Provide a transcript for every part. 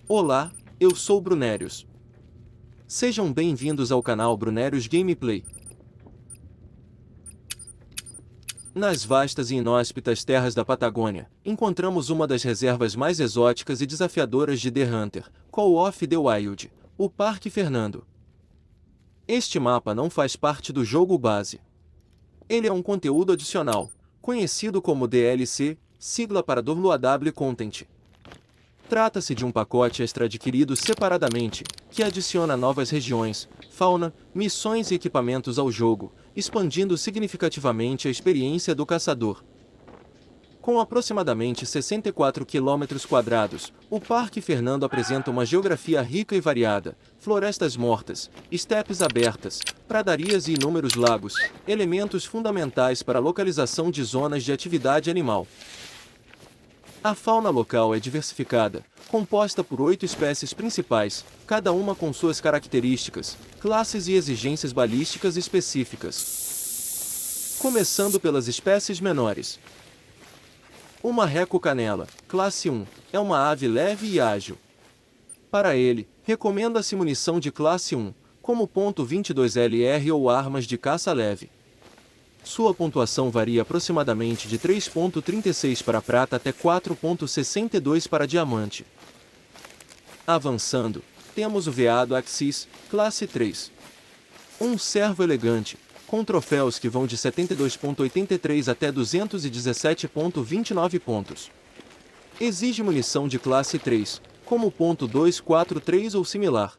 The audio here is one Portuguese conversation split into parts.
Olá, eu sou Brunérios. Sejam bem-vindos ao canal Brunérios Gameplay. Nas vastas e inóspitas terras da Patagônia, encontramos uma das reservas mais exóticas e desafiadoras de The Hunter, Call of the Wild, o Parque Fernando. Este mapa não faz parte do jogo base. Ele é um conteúdo adicional, conhecido como DLC, sigla para WAW Content. Trata-se de um pacote extra adquirido separadamente, que adiciona novas regiões, fauna, missões e equipamentos ao jogo, expandindo significativamente a experiência do caçador. Com aproximadamente 64 km², o Parque Fernando apresenta uma geografia rica e variada, florestas mortas, estepes abertas, pradarias e inúmeros lagos, elementos fundamentais para a localização de zonas de atividade animal. A fauna local é diversificada, composta por 8 espécies principais, cada uma com suas características, classes e exigências balísticas específicas. Começando pelas espécies menores. O marreco canela, classe 1, é uma ave leve e ágil. Para ele, recomenda-se munição de classe 1, como .22 LR ou armas de caça leve. Sua pontuação varia aproximadamente de 3.36 para prata até 4.62 para diamante. Avançando, temos o veado Axis, classe 3. Um cervo elegante, com troféus que vão de 72.83 até 217.29 pontos. Exige munição de classe 3, como .243 ou similar.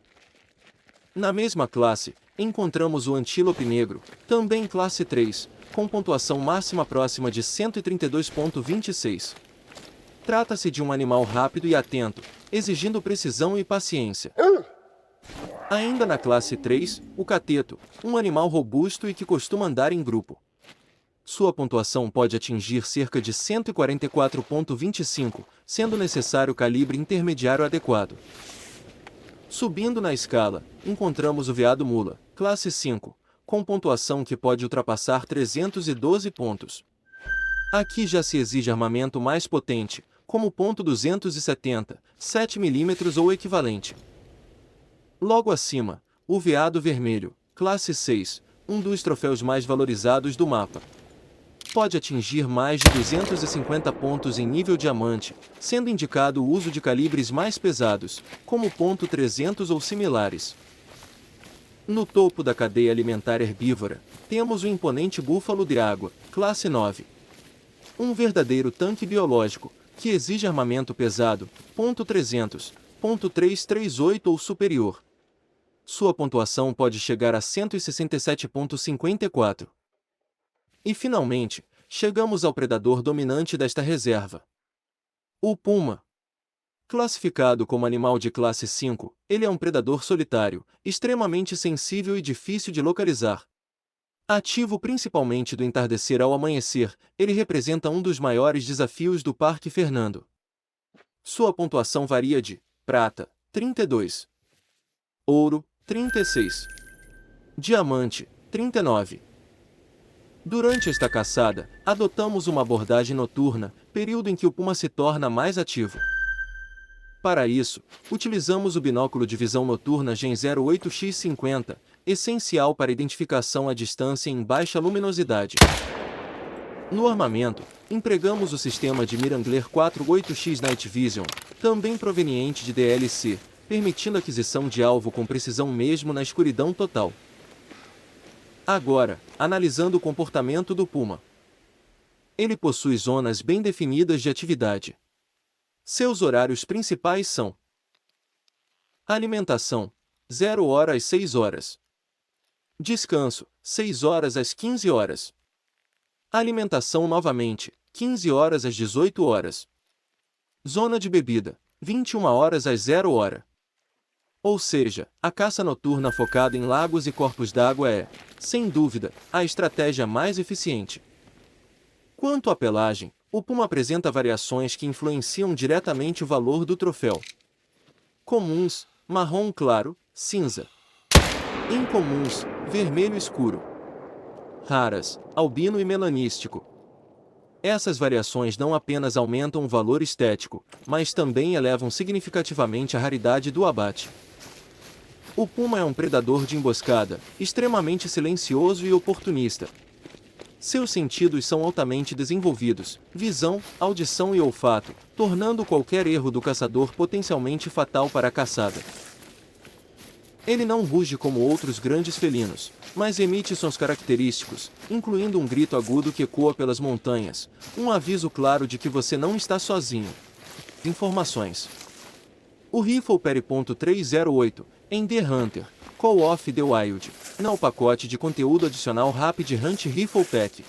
Na mesma classe, encontramos o antílope negro, também classe 3, com pontuação máxima próxima de 132.26. Trata-se de um animal rápido e atento, exigindo precisão e paciência. Ainda na classe 3, o cateto, um animal robusto e que costuma andar em grupo. Sua pontuação pode atingir cerca de 144.25, sendo necessário calibre intermediário adequado. Subindo na escala, encontramos o veado mula, classe 5, com pontuação que pode ultrapassar 312 pontos. Aqui já se exige armamento mais potente, como .270, 7mm ou equivalente. Logo acima, o veado vermelho, classe 6, um dos troféus mais valorizados do mapa. Pode atingir mais de 250 pontos em nível diamante, sendo indicado o uso de calibres mais pesados, como .300 ou similares. No topo da cadeia alimentar herbívora, temos o imponente búfalo de água, classe 9. Um verdadeiro tanque biológico, que exige armamento pesado, .300, .338 ou superior. Sua pontuação pode chegar a 167.54. E finalmente, chegamos ao predador dominante desta reserva. O puma. Classificado como animal de classe 5, ele é um predador solitário, extremamente sensível e difícil de localizar. Ativo principalmente do entardecer ao amanhecer, ele representa um dos maiores desafios do Parque Fernando. Sua pontuação varia de prata, 32, ouro, 36, diamante, 39. Durante esta caçada, adotamos uma abordagem noturna, período em que o puma se torna mais ativo. Para isso, utilizamos o binóculo de visão noturna Gen 08x50, essencial para identificação à distância em baixa luminosidade. No armamento, empregamos o sistema de Mirangler 48x Night Vision, também proveniente de DLC, permitindo a aquisição de alvo com precisão mesmo na escuridão total. Agora, analisando o comportamento do puma. Ele possui zonas bem definidas de atividade. Seus horários principais são: alimentação, 0 hora às 6 horas. Descanso, 6 horas às 15 horas. Alimentação novamente, 15 horas às 18 horas. Zona de bebida, 21 horas às 0 hora. Ou seja, a caça noturna focada em lagos e corpos d'água é, sem dúvida, a estratégia mais eficiente. Quanto à pelagem, o puma apresenta variações que influenciam diretamente o valor do troféu. Comuns, marrom claro, cinza. Incomuns, vermelho escuro. Raras, albino e melanístico. Essas variações não apenas aumentam o valor estético, mas também elevam significativamente a raridade do abate. O puma é um predador de emboscada, extremamente silencioso e oportunista. Seus sentidos são altamente desenvolvidos, visão, audição e olfato, tornando qualquer erro do caçador potencialmente fatal para a caçada. Ele não ruge como outros grandes felinos, mas emite sons característicos, incluindo um grito agudo que ecoa pelas montanhas, um aviso claro de que você não está sozinho. Informações: o Rifle Perry .308, em The Hunter, Call of the Wild, no pacote de conteúdo adicional Rapid Hunt Rifle Pack.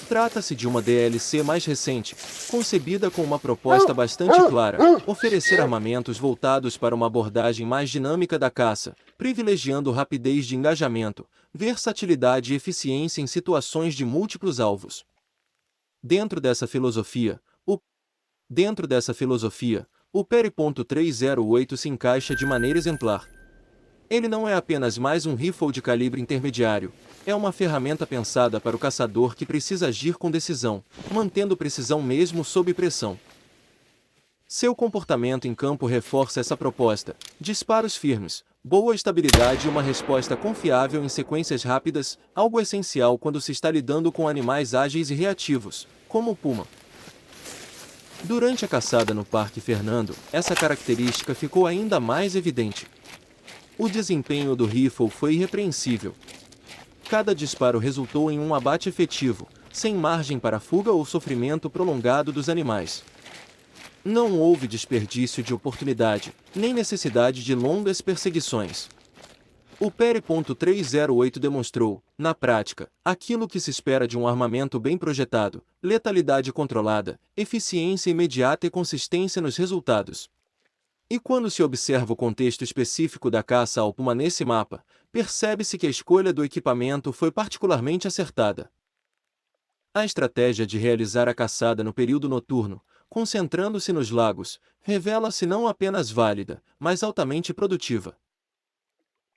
Trata-se de uma DLC mais recente, concebida com uma proposta bastante clara, oferecer armamentos voltados para uma abordagem mais dinâmica da caça, privilegiando rapidez de engajamento, versatilidade e eficiência em situações de múltiplos alvos. Dentro dessa filosofia, o Perry .308 se encaixa de maneira exemplar. Ele não é apenas mais um rifle de calibre intermediário, é uma ferramenta pensada para o caçador que precisa agir com decisão, mantendo precisão mesmo sob pressão. Seu comportamento em campo reforça essa proposta: disparos firmes, boa estabilidade e uma resposta confiável em sequências rápidas, algo essencial quando se está lidando com animais ágeis e reativos, como o puma. Durante a caçada no Parque Fernando, essa característica ficou ainda mais evidente. O desempenho do rifle foi irrepreensível. Cada disparo resultou em um abate efetivo, sem margem para fuga ou sofrimento prolongado dos animais. Não houve desperdício de oportunidade, nem necessidade de longas perseguições. O Perry .308 demonstrou, na prática, aquilo que se espera de um armamento bem projetado: letalidade controlada, eficiência imediata e consistência nos resultados. E quando se observa o contexto específico da caça ao puma nesse mapa, percebe-se que a escolha do equipamento foi particularmente acertada. A estratégia de realizar a caçada no período noturno, concentrando-se nos lagos, revela-se não apenas válida, mas altamente produtiva.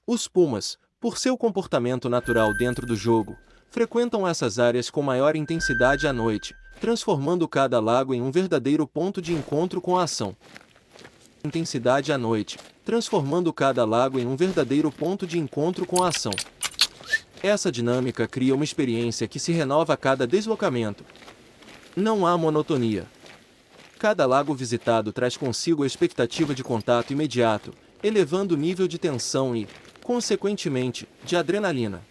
Os pumas, por seu comportamento natural dentro do jogo, frequentam essas áreas com maior intensidade à noite, transformando cada lago em um verdadeiro ponto de encontro com a ação. Intensidade à noite, transformando cada lago em um verdadeiro ponto de encontro com a ação. Essa dinâmica cria uma experiência que se renova a cada deslocamento. Não há monotonia. Cada lago visitado traz consigo a expectativa de contato imediato, elevando o nível de tensão e, consequentemente, de adrenalina.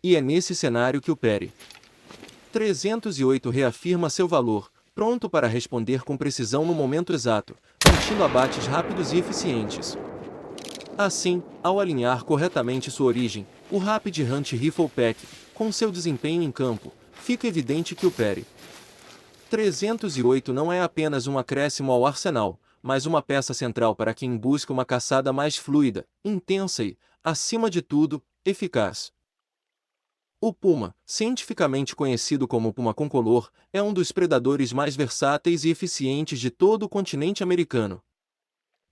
E é nesse cenário que o Perry 308 reafirma seu valor, pronto para responder com precisão no momento exato, permitindo abates rápidos e eficientes. Assim, ao alinhar corretamente sua origem, o Rapid Hunt Rifle Pack, com seu desempenho em campo, fica evidente que o Perry 308 não é apenas um acréscimo ao arsenal, mas uma peça central para quem busca uma caçada mais fluida, intensa e, acima de tudo, eficaz. O puma, cientificamente conhecido como puma concolor, é um dos predadores mais versáteis e eficientes de todo o continente americano.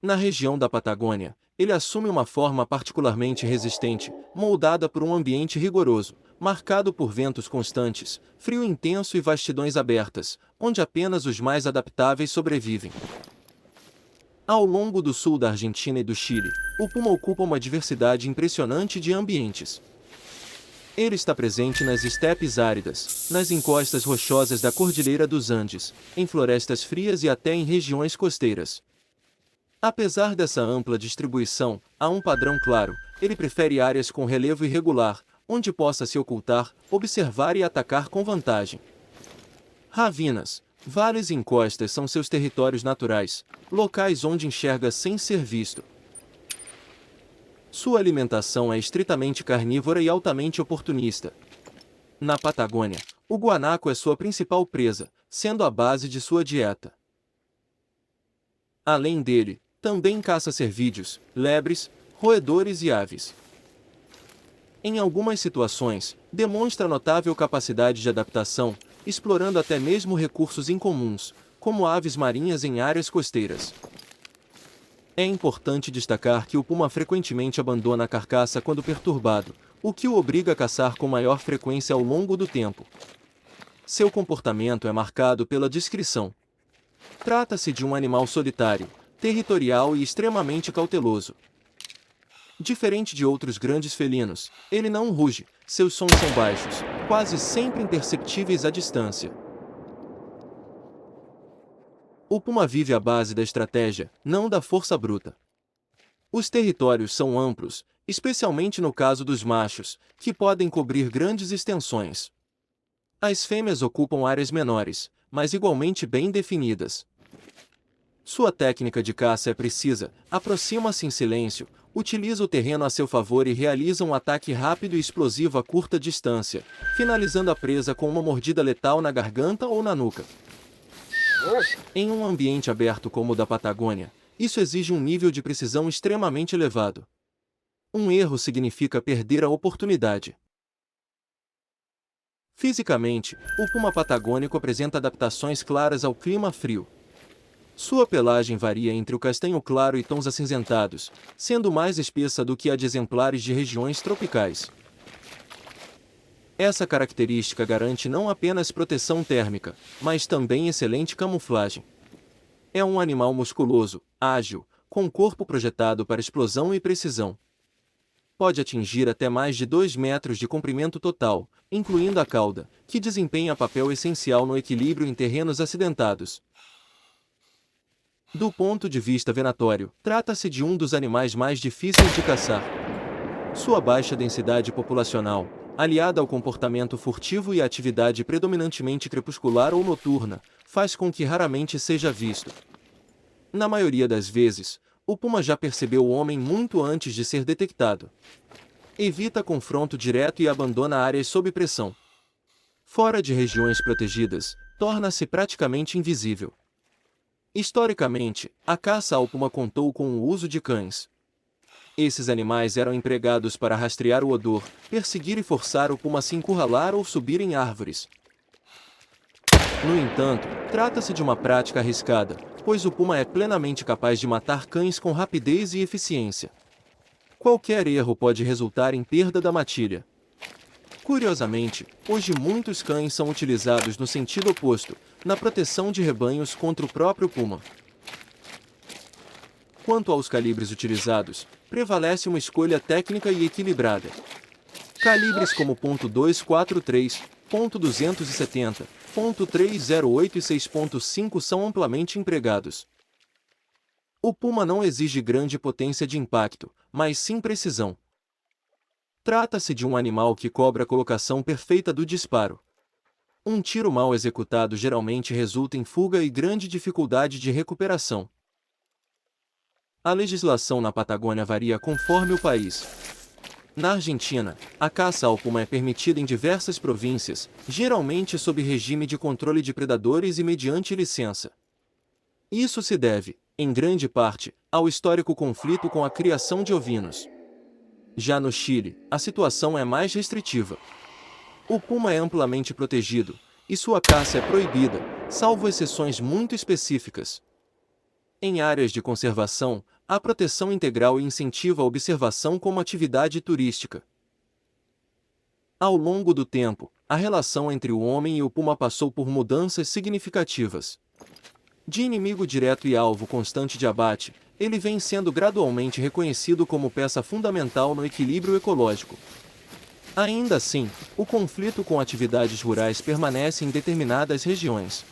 Na região da Patagônia, ele assume uma forma particularmente resistente, moldada por um ambiente rigoroso, marcado por ventos constantes, frio intenso e vastidões abertas, onde apenas os mais adaptáveis sobrevivem. Ao longo do sul da Argentina e do Chile, o puma ocupa uma diversidade impressionante de ambientes. Ele está presente nas estepes áridas, nas encostas rochosas da Cordilheira dos Andes, em florestas frias e até em regiões costeiras. Apesar dessa ampla distribuição, há um padrão claro: ele prefere áreas com relevo irregular, onde possa se ocultar, observar e atacar com vantagem. Ravinas, vales e encostas são seus territórios naturais, locais onde enxerga sem ser visto. Sua alimentação é estritamente carnívora e altamente oportunista. Na Patagônia, o guanaco é sua principal presa, sendo a base de sua dieta. Além dele, também caça cervídeos, lebres, roedores e aves. Em algumas situações, demonstra notável capacidade de adaptação, explorando até mesmo recursos incomuns, como aves marinhas em áreas costeiras. É importante destacar que o puma frequentemente abandona a carcaça quando perturbado, o que o obriga a caçar com maior frequência ao longo do tempo. seu comportamento é marcado pela discrição. Trata-se de um animal solitário, territorial e extremamente cauteloso. Diferente de outros grandes felinos, ele não ruge, seus sons são baixos, quase sempre imperceptíveis à distância. O puma vive à base da estratégia, não da força bruta. Os territórios são amplos, especialmente no caso dos machos, que podem cobrir grandes extensões. As fêmeas ocupam áreas menores, mas igualmente bem definidas. Sua técnica de caça é precisa, aproxima-se em silêncio, utiliza o terreno a seu favor e realiza um ataque rápido e explosivo a curta distância, finalizando a presa com uma mordida letal na garganta ou na nuca. Em um ambiente aberto como o da Patagônia, isso exige um nível de precisão extremamente elevado. Um erro significa perder a oportunidade. Fisicamente, o puma patagônico apresenta adaptações claras ao clima frio. Sua pelagem varia entre o castanho claro e tons acinzentados, sendo mais espessa do que a de exemplares de regiões tropicais. Essa característica garante não apenas proteção térmica, mas também excelente camuflagem. É um animal musculoso, ágil, com corpo projetado para explosão e precisão. Pode atingir até mais de 2 metros de comprimento total, incluindo a cauda, que desempenha papel essencial no equilíbrio em terrenos acidentados. Do ponto de vista venatório, trata-se de um dos animais mais difíceis de caçar. Sua baixa densidade populacional, aliada ao comportamento furtivo e à atividade predominantemente crepuscular ou noturna, faz com que raramente seja visto. Na maioria das vezes, o puma já percebeu o homem muito antes de ser detectado. Evita confronto direto e abandona áreas sob pressão. Fora de regiões protegidas, torna-se praticamente invisível. Historicamente, a caça ao puma contou com o uso de cães. Esses animais eram empregados para rastrear o odor, perseguir e forçar o puma a se encurralar ou subir em árvores. No entanto, trata-se de uma prática arriscada, pois o puma é plenamente capaz de matar cães com rapidez e eficiência. Qualquer erro pode resultar em perda da matilha. Curiosamente, hoje muitos cães são utilizados no sentido oposto, na proteção de rebanhos contra o próprio puma. Quanto aos calibres utilizados, prevalece uma escolha técnica e equilibrada. Calibres como .243, .270, .308 e 6.5 são amplamente empregados. O puma não exige grande potência de impacto, mas sim precisão. Trata-se de um animal que cobra a colocação perfeita do disparo. Um tiro mal executado geralmente resulta em fuga e grande dificuldade de recuperação. A legislação na Patagônia varia conforme o país. Na Argentina, a caça ao puma é permitida em diversas províncias, geralmente sob regime de controle de predadores e mediante licença. Isso se deve, em grande parte, ao histórico conflito com a criação de ovinos. Já no Chile, a situação é mais restritiva. O puma é amplamente protegido, e sua caça é proibida, salvo exceções muito específicas. Em áreas de conservação, a proteção integral incentiva a observação como atividade turística. Ao longo do tempo, a relação entre o homem e o puma passou por mudanças significativas. De inimigo direto e alvo constante de abate, ele vem sendo gradualmente reconhecido como peça fundamental no equilíbrio ecológico. Ainda assim, o conflito com atividades rurais permanece em determinadas regiões.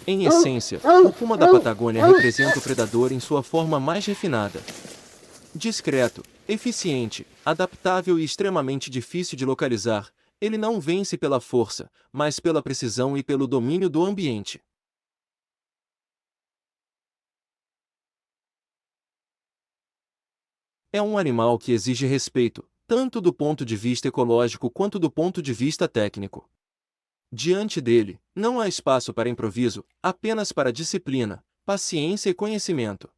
Em essência, o puma da Patagônia representa o predador em sua forma mais refinada. Discreto, eficiente, adaptável e extremamente difícil de localizar, ele não vence pela força, mas pela precisão e pelo domínio do ambiente. É um animal que exige respeito, tanto do ponto de vista ecológico quanto do ponto de vista técnico. Diante dele, não há espaço para improviso, apenas para disciplina, paciência e conhecimento.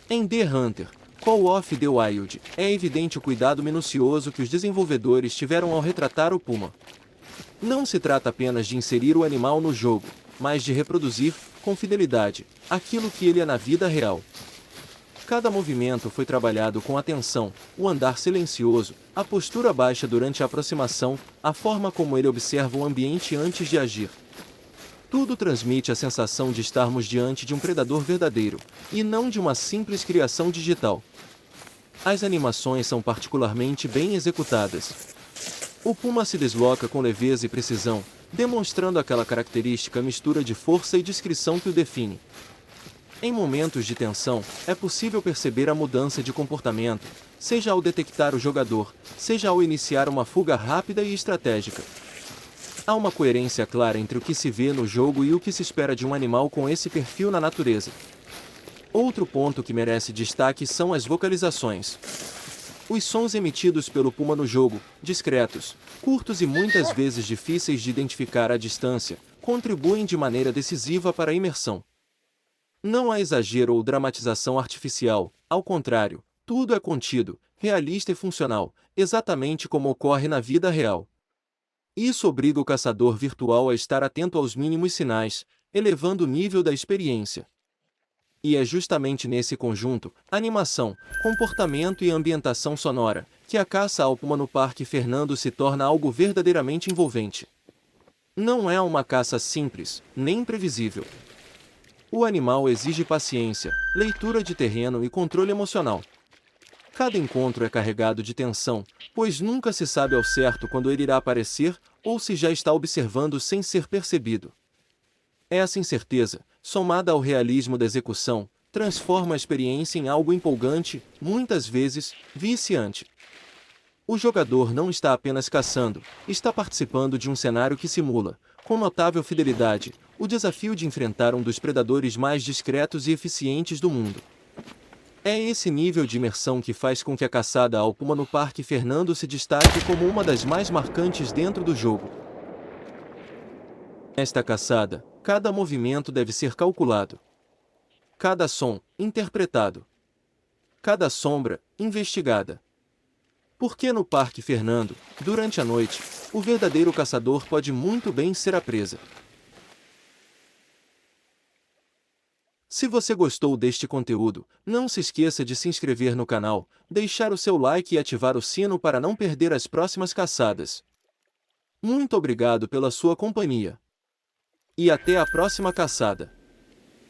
Em The Hunter, Call of the Wild, é evidente o cuidado minucioso que os desenvolvedores tiveram ao retratar o puma. Não se trata apenas de inserir o animal no jogo, mas de reproduzir, com fidelidade, aquilo que ele é na vida real. Cada movimento foi trabalhado com atenção, o andar silencioso, a postura baixa durante a aproximação, a forma como ele observa o ambiente antes de agir. Tudo transmite a sensação de estarmos diante de um predador verdadeiro, e não de uma simples criação digital. As animações são particularmente bem executadas. O puma se desloca com leveza e precisão, demonstrando aquela característica mistura de força e discrição que o define. Em momentos de tensão, é possível perceber a mudança de comportamento, seja ao detectar o jogador, seja ao iniciar uma fuga rápida e estratégica. Há uma coerência clara entre o que se vê no jogo e o que se espera de um animal com esse perfil na natureza. Outro ponto que merece destaque são as vocalizações. Os sons emitidos pelo puma no jogo, discretos, curtos e muitas vezes difíceis de identificar à distância, contribuem de maneira decisiva para a imersão. Não há exagero ou dramatização artificial, ao contrário, tudo é contido, realista e funcional, exatamente como ocorre na vida real. Isso obriga o caçador virtual a estar atento aos mínimos sinais, elevando o nível da experiência. E é justamente nesse conjunto, animação, comportamento e ambientação sonora, que a caça ao puma no Parque Fernando se torna algo verdadeiramente envolvente. Não é uma caça simples, nem previsível. O animal exige paciência, leitura de terreno e controle emocional. Cada encontro é carregado de tensão, pois nunca se sabe ao certo quando ele irá aparecer, ou se já está observando sem ser percebido. Essa incerteza, somada ao realismo da execução, transforma a experiência em algo empolgante, muitas vezes, viciante. O jogador não está apenas caçando, está participando de um cenário que simula, com notável fidelidade, o desafio de enfrentar um dos predadores mais discretos e eficientes do mundo. É esse nível de imersão que faz com que a caçada ao puma no Parque Fernando se destaque como uma das mais marcantes dentro do jogo. Nesta caçada, cada movimento deve ser calculado. Cada som, interpretado. Cada sombra, investigada. Porque no Parque Fernando, durante a noite, o verdadeiro caçador pode muito bem ser a presa. Se você gostou deste conteúdo, não se esqueça de se inscrever no canal, deixar o seu like e ativar o sino para não perder as próximas caçadas. Muito obrigado pela sua companhia. E até a próxima caçada.